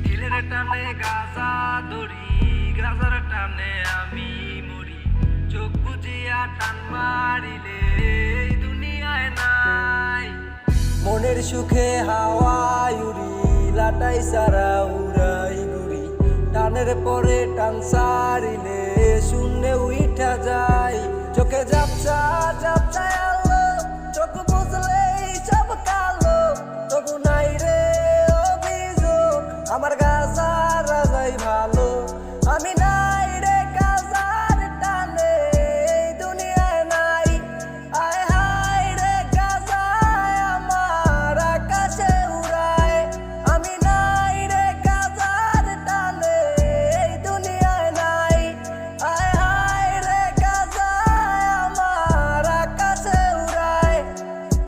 দিলের টানে গাজা ধরি, গাজার টানে আমি মরি। চোখ বুজিয়া টান মারিলে এই দুনিয়ায় নাই। মনের সুখে হাওয়ায় উড়ি, লাটাই সারা উড়াই ঘুরি। টানের পরে টান সারিলে শূন্যে উইঠা যায়। চোখে ঝাপসা ঝাপসায়